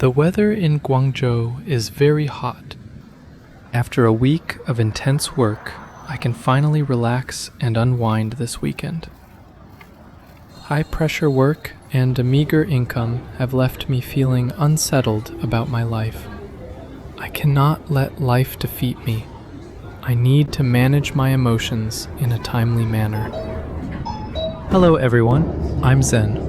The weather in Guangzhou is very hot. After a week of intense work, I can finally relax and unwind this weekend. High-pressure work and a meager income have left me feeling unsettled about my life. I cannot let life defeat me. I need to manage my emotions in a timely manner. Hello everyone, I'm Zen.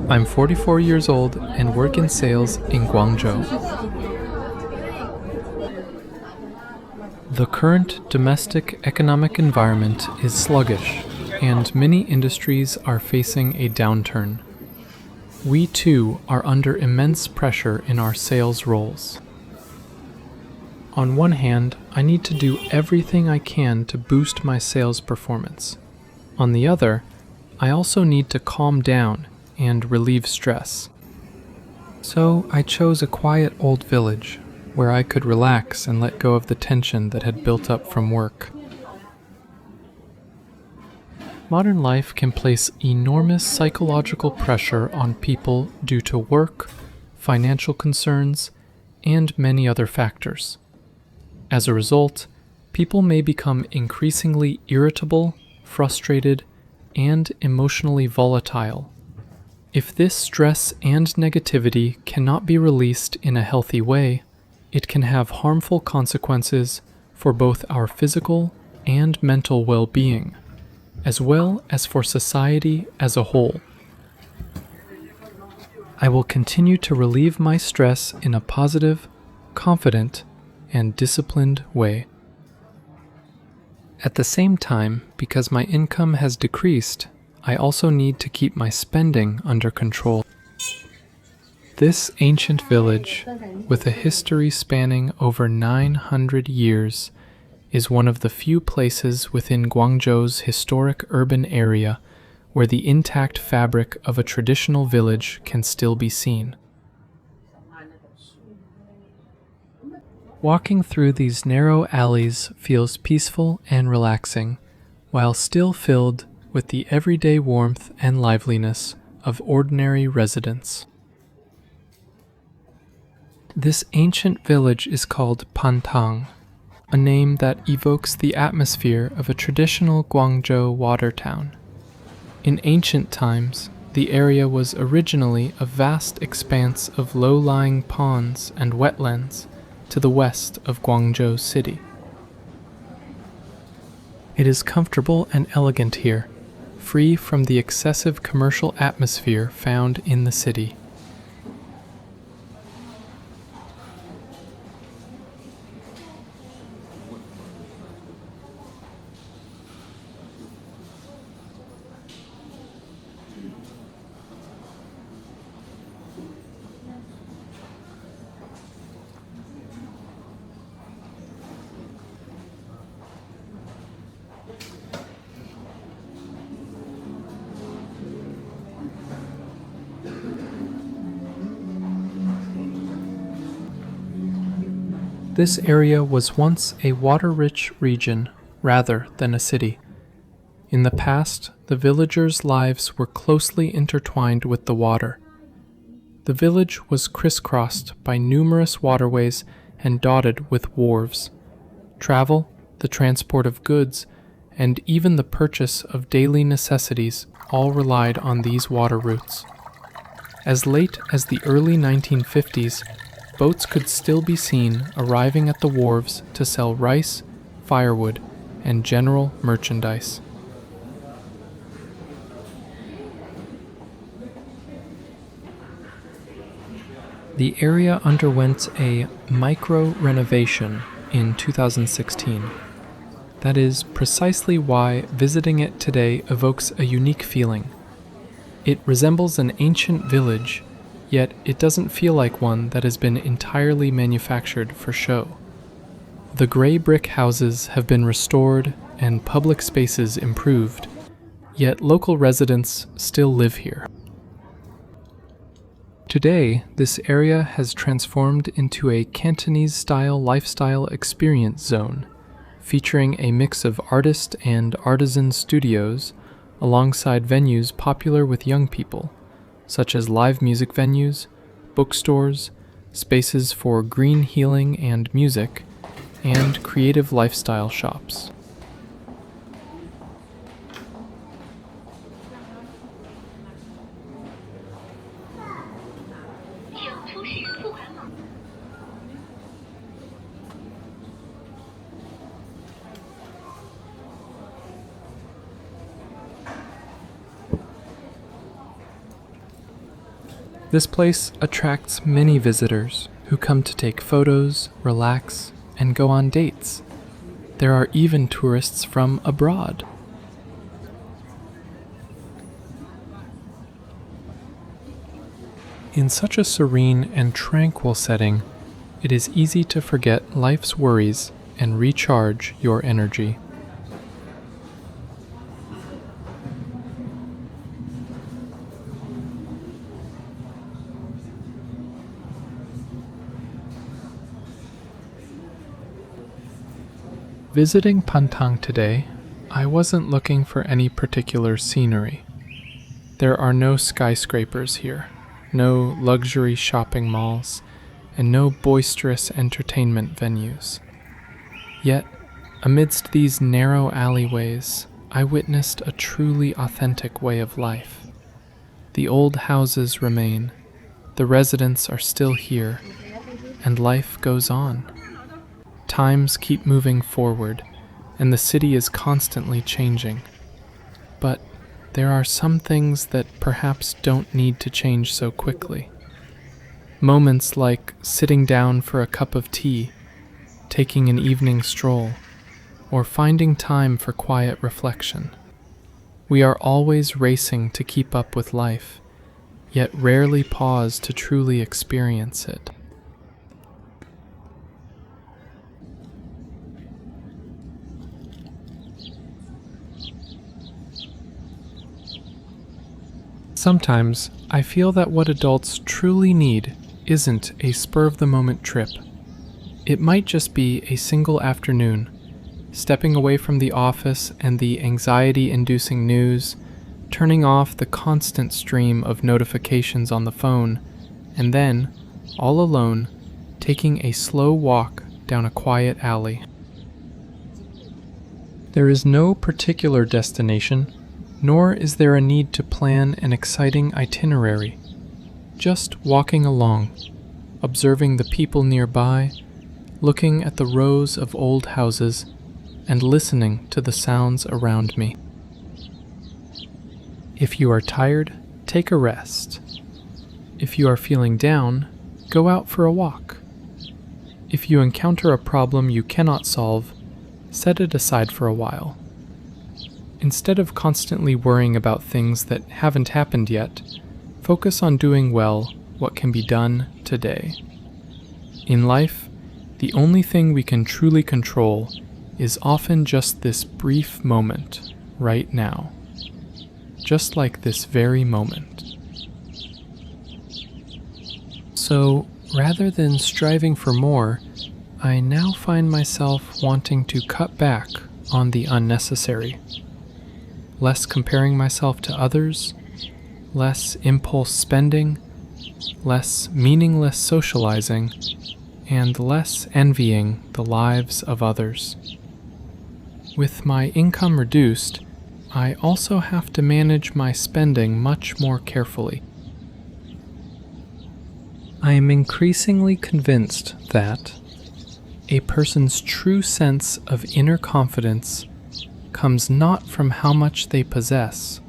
I'm 44 years old and work in sales in Guangzhou. The current domestic economic environment is sluggish, and many industries are facing a downturn. We too are under immense pressure in our sales roles. On one hand, I need to do everything I can to boost my sales performance. On the other, I also need to calm down and relieve stress. So I chose a quiet old village where I could relax and let go of the tension that had built up from work. Modern life can place enormous psychological pressure on people due to work, financial concerns, and many other factors. As a result, people may become increasingly irritable, frustrated, and emotionally volatile. If this stress and negativity cannot be released in a healthy way, it can have harmful consequences for both our physical and mental well-being, as well as for society as a whole. I will continue to relieve my stress in a positive, confident, and disciplined way. At the same time, because my income has decreased, I also need to keep my spending under control. This ancient village, with a history spanning over 900 years, is one of the few places within Guangzhou's historic urban area where the intact fabric of a traditional village can still be seen. Walking through these narrow alleys feels peaceful and relaxing, while still filled with the everyday warmth and liveliness of ordinary residents. This ancient village is called Pantang, a name that evokes the atmosphere of a traditional Guangzhou water town. In ancient times, the area was originally a vast expanse of low-lying ponds and wetlands to the west of Guangzhou city. It is comfortable and elegant here, free from the excessive commercial atmosphere found in the city. This area was once a water-rich region rather than a city. In the past, the villagers' lives were closely intertwined with the water. The village was crisscrossed by numerous waterways and dotted with wharves. Travel, the transport of goods, and even the purchase of daily necessities all relied on these water routes. As late as the early 1950s, boats could still be seen arriving at the wharves to sell rice, firewood, and general merchandise. The area underwent a micro-renovation in 2016. That is precisely why visiting it today evokes a unique feeling. It resembles an ancient village, yet it doesn't feel like one that has been entirely manufactured for show. The gray brick houses have been restored and public spaces improved, yet local residents still live here. Today, this area has transformed into a Cantonese-style lifestyle experience zone, featuring a mix of artist and artisan studios alongside venues popular with young people, such as live music venues, bookstores, spaces for green healing and music, and creative lifestyle shops. This place attracts many visitors who come to take photos, relax, and go on dates. There are even tourists from abroad. In such a serene and tranquil setting, it is easy to forget life's worries and recharge your energy. Visiting Pantang today, I wasn't looking for any particular scenery. There are no skyscrapers here, no luxury shopping malls, and no boisterous entertainment venues. Yet, amidst these narrow alleyways, I witnessed a truly authentic way of life. The old houses remain, the residents are still here, and life goes on. Times keep moving forward, and the city is constantly changing. But there are some things that perhaps don't need to change so quickly. Moments like sitting down for a cup of tea, taking an evening stroll, or finding time for quiet reflection. We are always racing to keep up with life, yet rarely pause to truly experience it. Sometimes I feel that what adults truly need isn't a spur-of-the-moment trip. It might just be a single afternoon, stepping away from the office and the anxiety-inducing news, turning off the constant stream of notifications on the phone, and then, all alone, taking a slow walk down a quiet alley. There is no particular destination, nor is there a need to plan an exciting itinerary. Just walking along, observing the people nearby, looking at the rows of old houses, and listening to the sounds around me. If you are tired, take a rest. If you are feeling down, go out for a walk. If you encounter a problem you cannot solve, set it aside for a while. Instead of constantly worrying about things that haven't happened yet, focus on doing well what can be done today. In life, the only thing we can truly control is often just this brief moment, right now. Just like this very moment. So, rather than striving for more, I now find myself wanting to cut back on the unnecessary. Less comparing myself to others, less impulse spending, less meaningless socializing, and less envying the lives of others. With my income reduced, I also have to manage my spending much more carefully. I am increasingly convinced that a person's true sense of inner confidence comes not from how much they possess,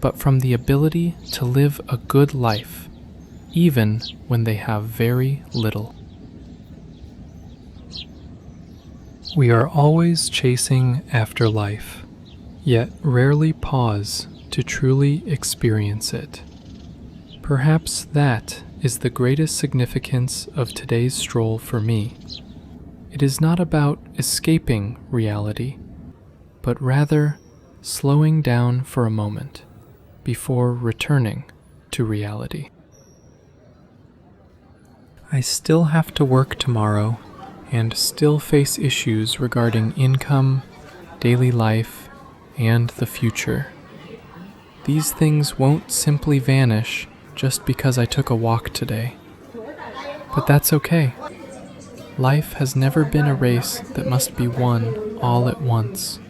but from the ability to live a good life, even when they have very little. We are always chasing after life, yet rarely pause to truly experience it. Perhaps that is the greatest significance of today's stroll for me. It is not about escaping reality, but rather slowing down for a moment before returning to reality. I still have to work tomorrow and still face issues regarding income, daily life, and the future. These things won't simply vanish just because I took a walk today. But that's okay. Life has never been a race that must be won all at once.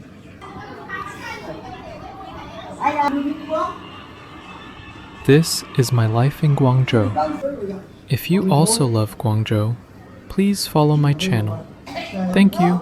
This is my life in Guangzhou. If you also love Guangzhou, please follow my channel. Thank you.